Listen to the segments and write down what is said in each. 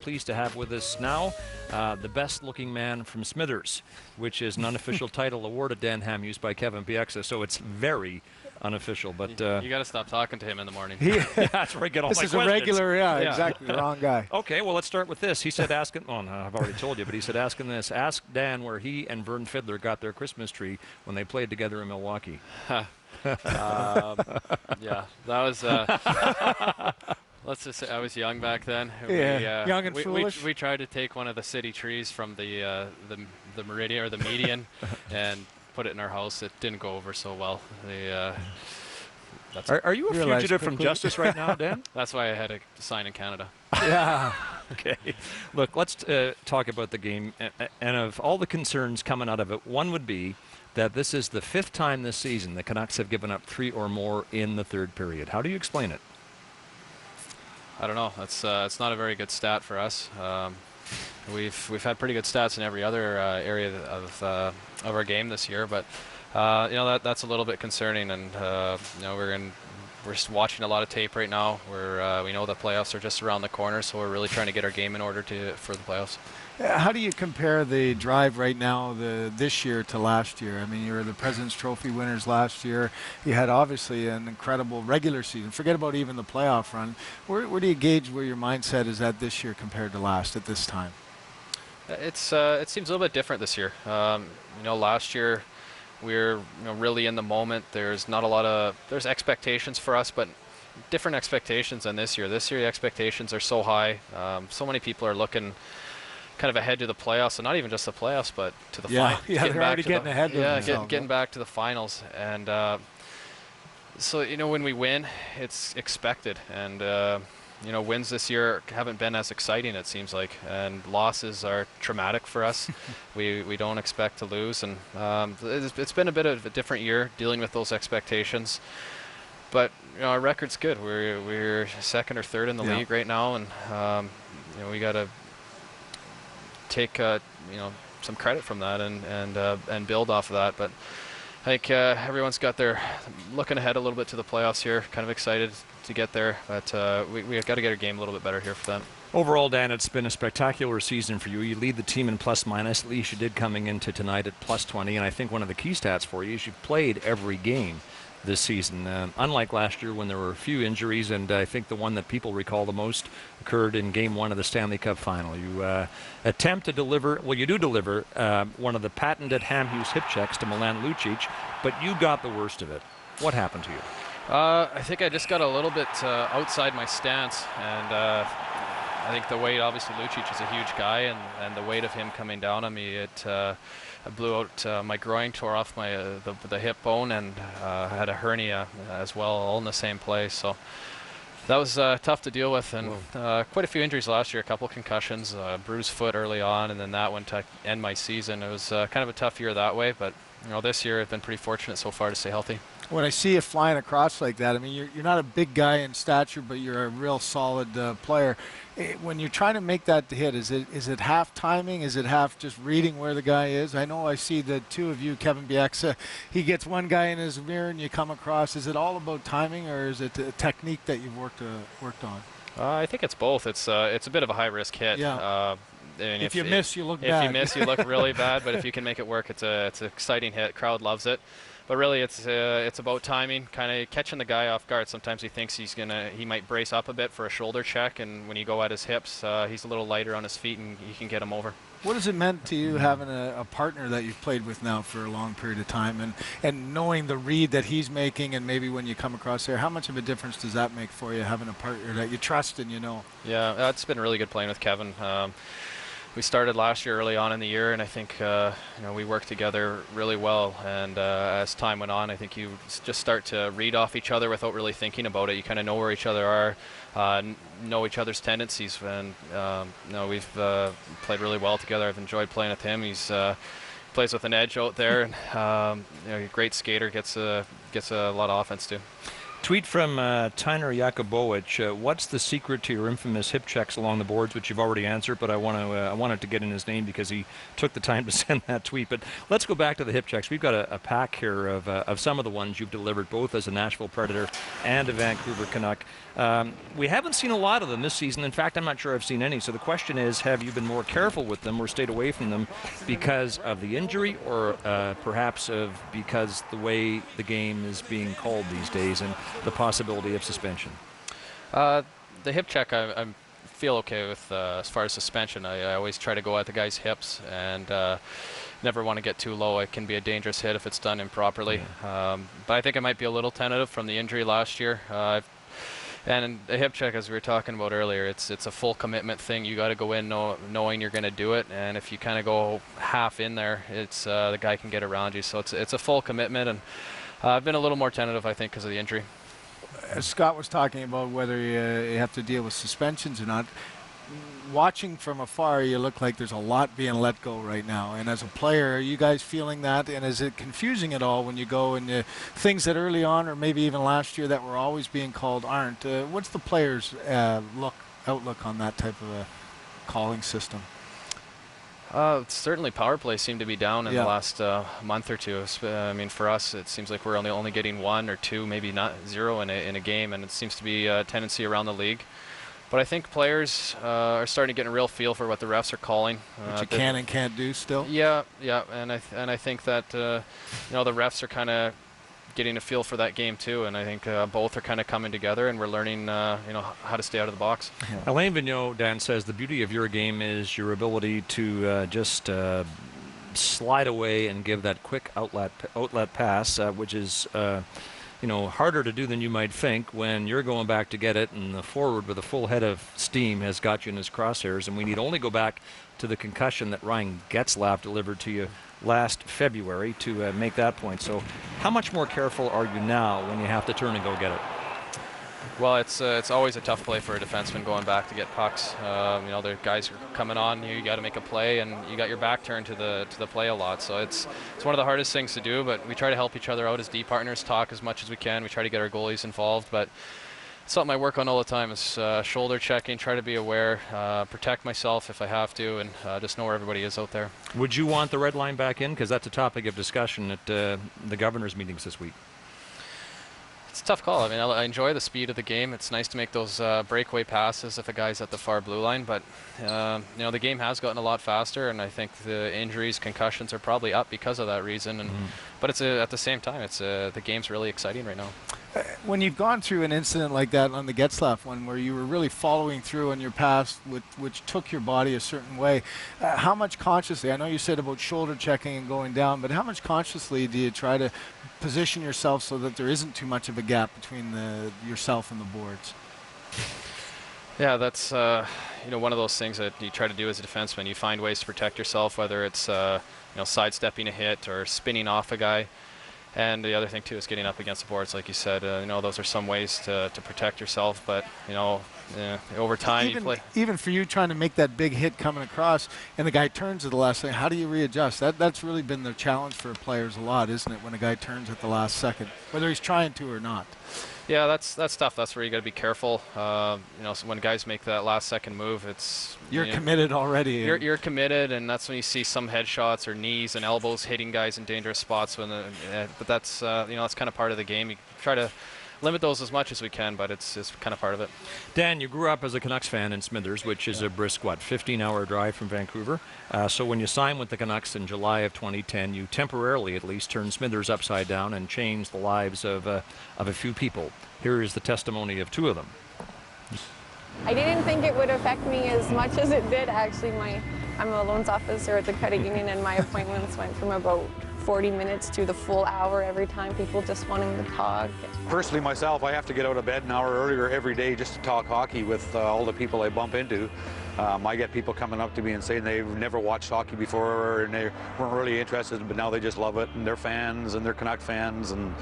Pleased to have with us now the best-looking man from Smithers, which is an unofficial title awarded Dan Hamhuis by Kevin Bieksa, so it's very unofficial. But you got to stop talking to him in the morning. Yeah, that's where I get all this my is questions. A regular, yeah, exactly, wrong guy. Okay, well, let's start with this. He said, asking, well, no, I've already told you, but he said, asking this, ask Dan where he and Vern Fiddler got their Christmas tree when they played together in Milwaukee. Yeah, that was... let's just say I was young back then. Yeah, young and foolish. We tried to take one of the city trees from the meridian or the median and put it in our house. It didn't go over so well. Are you a fugitive from justice right now, Dan? That's why I had to sign in Canada. Yeah. Okay. Look, let's talk about the game. And of all the concerns coming out of it, one would be that this is the 5th time this season the Canucks have given up 3 or more in the third period. How do you explain it? I don't know. That's it's not a very good stat for us. We've had pretty good stats in every other area of our game this year, but you know that's a little bit concerning. And you know we're just watching a lot of tape right now. We know the playoffs are just around the corner, so we're really trying to get our game in order for the playoffs. How do you compare the drive right now, this year to last year? I mean, you were the President's Trophy winners last year. You had obviously an incredible regular season. Forget about even the playoff run. Where do you gauge where your mindset is at this year compared to last at this time? It seems a little bit different this year. You know, last year we were really in the moment. There's not a lot of expectations for us, but different expectations than this year. This year the expectations are so high. So many people are looking kind of ahead to the playoffs, and not even just the playoffs, but to the finals. Yeah, they're already getting ahead. Getting back to the finals, and so you know when we win, it's expected, and you know wins this year haven't been as exciting, it seems like, and losses are traumatic for us. we don't expect to lose, and it's been a bit of a different year dealing with those expectations. But you know, our record's good. We're second or third in the league right now, and you know we got to take you know some credit from that and build off of that. But I think everyone's got their looking ahead a little bit to the playoffs here, kind of excited to get there, but we've got to get our game a little bit better here for them. Overall, Dan, it's been a spectacular season for you. You lead the team in plus-minus, at least you did coming into tonight at +20, and I think one of the key stats for you is you've played every game this season, unlike last year when there were a few injuries, and I think the one that people recall the most occurred in Game 1 of the Stanley Cup Final. You attempt to deliver, well, you do deliver one of the patented Hamhuis hip checks to Milan Lucic, but you got the worst of it. What happened to you? I think I just got a little bit outside my stance, and I think the weight, obviously Lucic is a huge guy, and the weight of him coming down on me, I blew out my groin, tore off my the hip bone, and had a hernia as well, all in the same place. So that was tough to deal with, and quite a few injuries last year, a couple concussions, bruised foot early on, and then that one to end my season. It was kind of a tough year that way, but you know this year I've been pretty fortunate so far to stay healthy. When I see you flying across like that, I mean, you're not a big guy in stature, but you're a real solid player. When you're trying to make that hit, is it half timing? Is it half just reading where the guy is? I know I see the two of you, Kevin Bieksa, he gets one guy in his mirror and you come across. Is it all about timing, or is it a technique that you've worked on? I think it's both. It's a bit of a high-risk hit. Yeah. And if you miss, you look bad. If you miss, you look really bad. But if you can make it work, it's an exciting hit. Crowd loves it. But really, it's about timing, kind of catching the guy off guard. Sometimes he thinks he might brace up a bit for a shoulder check, and when you go at his hips, he's a little lighter on his feet, and you can get him over. What has it meant to you having a partner that you've played with now for a long period of time, and knowing the read that he's making, and maybe when you come across there, how much of a difference does that make for you, having a partner that you trust and you know? Yeah, it's been really good playing with Kevin. We started last year early on in the year, and I think you know we worked together really well. And as time went on, I think you just start to read off each other without really thinking about it. You kind of know where each other are, know each other's tendencies, and you know we've played really well together. I've enjoyed playing with him. He's plays with an edge out there, and you know, a great skater, gets a lot of offense too. Tweet from Tyner Yakubowicz. What's the secret to your infamous hip checks along the boards, which you've already answered, but I wanted to get in his name because he took the time to send that tweet. But let's go back to the hip checks. We've got a pack here of some of the ones you've delivered, both as a Nashville Predator and a Vancouver Canuck. We haven't seen a lot of them this season. In fact, I'm not sure I've seen any. So the question is, have you been more careful with them or stayed away from them because of the injury, or perhaps because the way the game is being called these days and the possibility of suspension? The hip check, I feel okay with as far as suspension. I always try to go at the guy's hips and never want to get too low. It can be a dangerous hit if it's done improperly. But I think I might be a little tentative from the injury last year. And the hip check, as we were talking about earlier, it's a full commitment thing. You got to go in knowing you're going to do it, and if you kind of go half in there, it's the guy can get around you. So it's a full commitment, and I've been a little more tentative, I think, because of the injury. As Scott was talking about whether you have to deal with suspensions or not, watching from afar, you look like there's a lot being let go right now. And as a player, are you guys feeling that? And is it confusing at all when you go and things that early on, or maybe even last year, that were always being called aren't? What's the players' outlook on that type of a calling system? Certainly power play seemed to be down in the last month or two. I mean, for us, it seems like we're only getting 1 or 2, maybe not 0 in a game, and it seems to be a tendency around the league. But I think players are starting to get a real feel for what the refs are calling. What you can and can't do still? Yeah, and I think that the refs are kind of getting a feel for that game too, and I think both are kind of coming together, and we're learning how to stay out of the box. Yeah. Alain Vigneault, Dan, says the beauty of your game is your ability to just slide away and give that quick outlet pass, which is harder to do than you might think when you're going back to get it, and the forward with a full head of steam has got you in his crosshairs. And we need only go back to the concussion that Ryan Getzlaf delivered to you last February to make that point. So how much more careful are you now when you have to turn and go get it? Well, it's always a tough play for a defenseman going back to get pucks. The guys are coming on you. You got to make a play, and you got your back turned to the play a lot. So it's one of the hardest things to do. But we try to help each other out as D partners, talk as much as we can. We try to get our goalies involved, but it's something I work on all the time. Is shoulder checking, try to be aware, protect myself if I have to, and just know where everybody is out there. Would you want the red line back in? Because that's a topic of discussion at the governor's meetings this week. It's a tough call. I mean, I enjoy the speed of the game. It's nice to make those breakaway passes if a guy's at the far blue line, but the game has gotten a lot faster, and I think the injuries, concussions are probably up because of that reason. And but it's at the same time, the game's really exciting right now. When you've gone through an incident like that on the Getzlaf one, where you were really following through on your pass, which took your body a certain way, how much consciously, I know you said about shoulder checking and going down, but how much consciously do you try to position yourself so that there isn't too much of a gap between yourself and the boards? Yeah, that's one of those things that you try to do as a defenseman. You find ways to protect yourself, whether it's sidestepping a hit or spinning off a guy. And the other thing too is getting up against the boards, like you said. Those are some ways to protect yourself. But over time, even for you trying to make that big hit coming across, and the guy turns at the last second, how do you readjust? That's really been the challenge for players a lot, isn't it? When a guy turns at the last second, whether he's trying to or not. Yeah, that's tough. That's where you got to be careful. So when guys make that last second move, you're committed already. You're committed, and that's when you see some headshots or knees and elbows hitting guys in dangerous spots. But that's that's kind of part of the game. You try to limit those as much as we can, but it's kind of part of it. Dan, you grew up as a Canucks fan in Smithers, which is a brisk, 15-hour drive from Vancouver. So when you signed with the Canucks in July of 2010, you temporarily at least turned Smithers upside down and changed the lives of a few people. Here is the testimony of 2 of them. I didn't think it would affect me as much as it did, actually. I'm a loans officer at the credit union, and my appointments went from about 40 minutes to the full hour every time, people just wanting to talk. Personally, myself, I have to get out of bed an hour earlier every day just to talk hockey with all the people I bump into. I get people coming up to me and saying they've never watched hockey before and they weren't really interested, but now they just love it, and they're fans and they're Canuck fans, and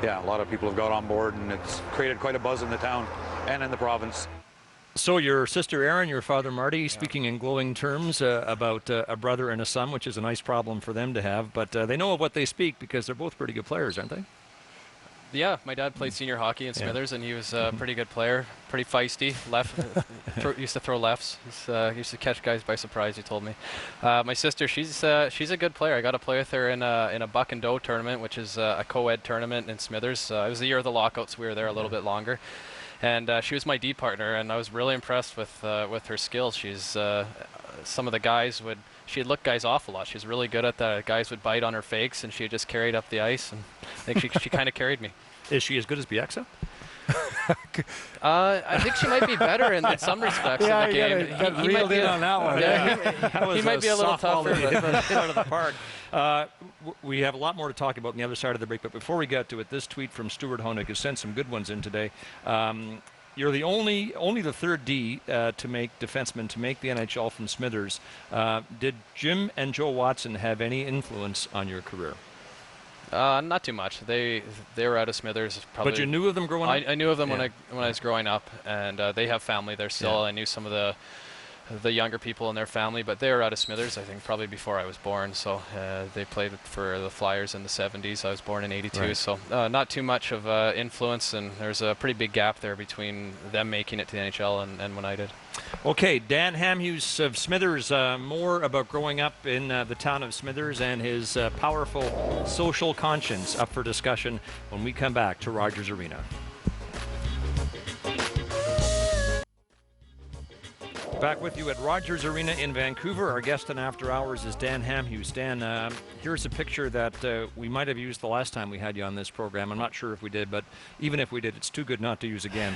yeah, a lot of people have got on board, and it's created quite a buzz in the town and in the province. So your sister Erin, your father Marty, speaking in glowing terms about a brother and a son, which is a nice problem for them to have, but they know of what they speak because they're both pretty good players, aren't they? Yeah, my dad played senior hockey in Smithers, and he was a pretty good player, pretty feisty. Used to throw lefts. Used to catch guys by surprise. He told me. My sister, she's a good player. I got to play with her in a buck and doe tournament, which is a co-ed tournament in Smithers. It was the year of the lockout, so we were there a little bit longer. And she was my D partner, and I was really impressed with her skills. She's some of the guys would. She'd look guys off a lot. She's really good at that. Guys would bite on her fakes, and she just carried up the ice. And I think she kind of carried me. Is she as good as Bieksa? I think she might be better in some respects in the game. He might be on that one. Yeah, he might be a little tougher. Out of the park. We have a lot more to talk about on the other side of the break, but before we get to it, this tweet from Stuart Honeck has sent some good ones in today. You're the only the third D defenseman to make the NHL from Smithers. Did Jim and Joe Watson have any influence on your career? Not too much. They were out of Smithers. Probably. But you knew of them growing up? I knew of them when I was growing up, and they have family there still. Yeah. I knew some of the younger people in their family, but they were out of Smithers, I think, probably before I was born. So they played for the Flyers in the 70s. I was born in '82, right. So not too much of influence, and there's a pretty big gap there between them making it to the NHL and when I did. Okay, Dan Hamhuis of Smithers, more about growing up in the town of Smithers and his powerful social conscience up for discussion when we come back to Rogers Arena. Back with you at Rogers Arena in Vancouver. Our guest on After Hours is Dan Hamhuis. Dan, here's a picture that we might have used the last time we had you on this program. I'm not sure if we did, but even if we did, it's too good not to use again.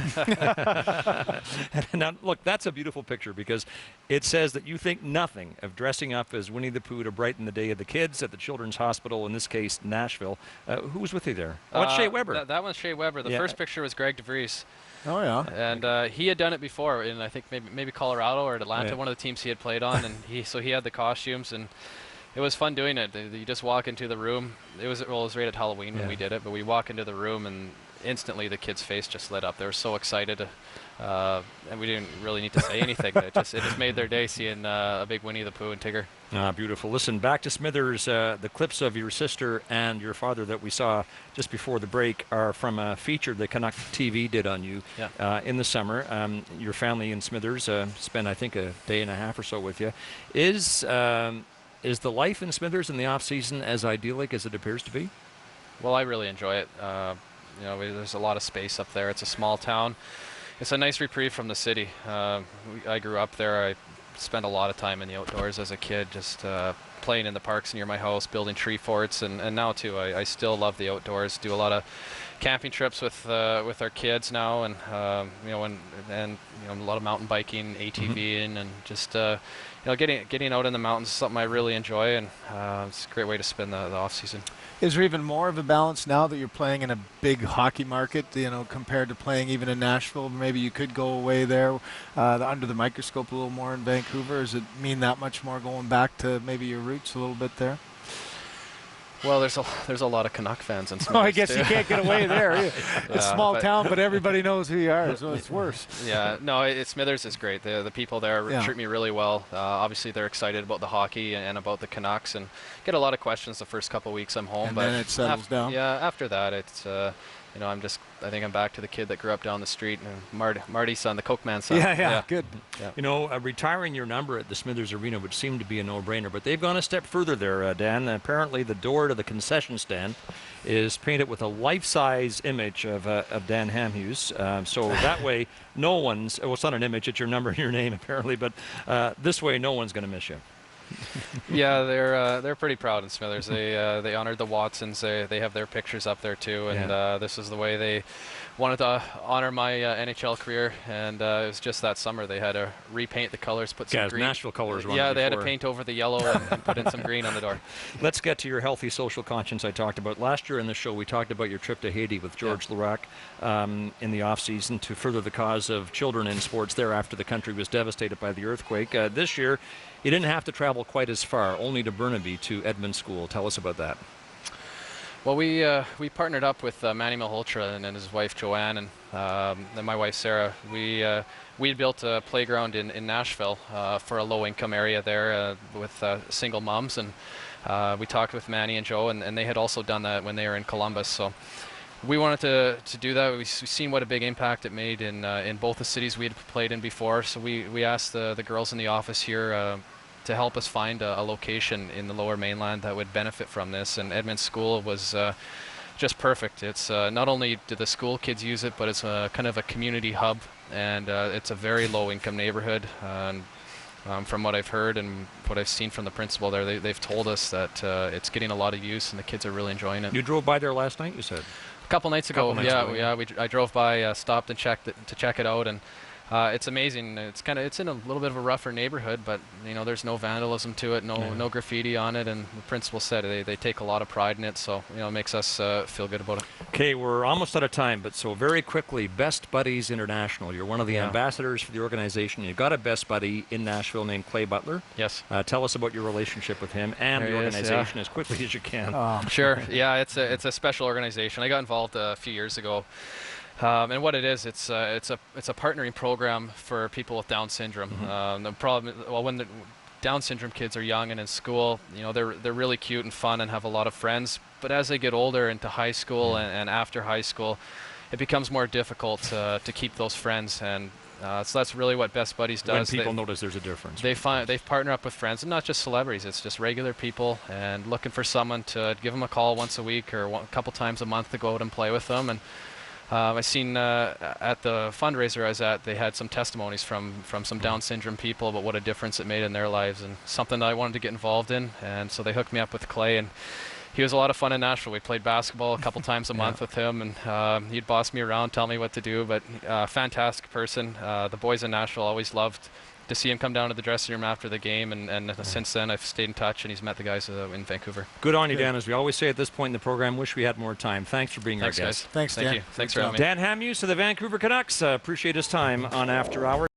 Now, look, that's a beautiful picture because it says that you think nothing of dressing up as Winnie the Pooh to brighten the day of the kids at the Children's Hospital, in this case, Nashville. Who was with you there? Oh, it's Shea Weber. That one's Shea Weber. The first picture was Greg DeVries. Oh, yeah. And he had done it before in, I think, maybe Colorado or Atlanta, one of the teams he had played on. And so he had the costumes, and it was fun doing it. You just walk into the room. It was right at Halloween when we did it, but we walk into the room, and instantly the kid's face just lit up. They were so excited, and we didn't really need to say anything. It just made their day seeing a big Winnie the Pooh and Tigger. Beautiful. Listen, back to Smithers. The clips of your sister and your father that we saw just before the break are from a feature that Canuck TV did on you in the summer. Your family in Smithers spent, I think, a day and a half or so with you. Is the life in Smithers in the off-season as idyllic as it appears to be? Well, I really enjoy it. There's a lot of space up there. It's a small town. It's a nice reprieve from the city. I grew up there. I spent a lot of time in the outdoors as a kid, just playing in the parks near my house, building tree forts, and now too I still love the outdoors. Do a lot of camping trips with our kids now, and a lot of mountain biking, ATVing, and just getting out in the mountains is something I really enjoy, and it's a great way to spend the off season. Is there even more of a balance now that you're playing in a big hockey market, compared to playing even in Nashville? Maybe you could go away there under the microscope a little more in Vancouver. Does it mean that much more going back to maybe your roots a little bit there? Well, there's a lot of Canuck fans in Smithers. Oh, I guess you can't get away there. It's a small town, but everybody knows who you are, so it's worse. Yeah, no, Smithers is great. The people there treat me really well. Obviously, they're excited about the hockey and about the Canucks, and get a lot of questions the first couple of weeks I'm home. And but then it settles down. Yeah, after that, it's I think I'm back to the kid that grew up down the street, and Marty's son, the Coke Man son. Yeah, good. Yeah. Retiring your number at the Smithers Arena would seem to be a no-brainer, but they've gone a step further there, Dan. Apparently, the door to the concession stand is painted with a life-size image of Dan Hamhuis. So that way, no one's. Well, it's not an image; it's your number and your name, apparently. But this way, no one's going to miss you. Yeah, they're pretty proud in Smithers. They honored the Watsons. They have their pictures up there too, and this is the way they wanted to honor my NHL career. And it was just that summer they had to repaint the colors, put some green. Nashville colors. Yeah, they had to paint over the yellow and put in some green on the door. Let's get to your healthy social conscience I talked about. Last year in the show, we talked about your trip to Haiti with George Larac in the off-season to further the cause of children in sports there after the country was devastated by the earthquake. This year, you didn't have to travel quite as far, only to Burnaby to Edmund School. Tell us about that. Well, we partnered up with Manny Malhotra and his wife Joanne and my wife Sarah. We had built a playground in Nashville for a low-income area there with single moms, and we talked with Manny and Joe, and they had also done that when they were in Columbus. So we wanted to do that. We've seen what a big impact it made in both the cities we had played in before. So we asked the girls in the office here to help us find a location in the Lower Mainland that would benefit from this. And Edmonds School was just perfect. It's not only do the school kids use it, but it's kind of a community hub, and it's a very low-income neighborhood. And from what I've heard and what I've seen from the principal there, they've told us that it's getting a lot of use and the kids are really enjoying it. You drove by there last night, you said? A couple nights ago, I drove by, stopped and checked to check it out, and it's amazing. It's in a little bit of a rougher neighborhood, but there's no vandalism to it, no graffiti on it, and the principal said they take a lot of pride in it, so it makes us feel good about it. Okay, we're almost out of time, but so very quickly, Best Buddies International. You're one of the ambassadors for the organization. You've got a best buddy in Nashville named Clay Butler. Yes. Tell us about your relationship with him and the organization as quickly as you can. Sure. Yeah, it's a special organization. I got involved a few years ago. And what it is, it's a partnering program for people with Down syndrome. The problem, when the Down syndrome kids are young and in school, they're really cute and fun and have a lot of friends. But as they get older into high school and after high school, it becomes more difficult to keep those friends. And so that's really what Best Buddies does. When people notice there's a difference. They've partnered up with friends, and not just celebrities. It's just regular people, and looking for someone to give them a call once a week or a couple times a month to go out and play with them. And I seen at the fundraiser I was at, they had some testimonies from some Down syndrome people about what a difference it made in their lives, and something that I wanted to get involved in. And so they hooked me up with Clay, and he was a lot of fun in Nashville. We played basketball a couple times a month with him, and he'd boss me around, tell me what to do. But fantastic person. The boys in Nashville always loved to see him come down to the dressing room after the game, and since then I've stayed in touch, and he's met the guys in Vancouver. Good on you, Dan. As we always say at this point in the program, wish we had more time. Thanks for being our guest. Guys. Thanks, Dan. Thank you. Thanks for having me. Dan Hamhuis of the Vancouver Canucks. Appreciate his time on After Hours.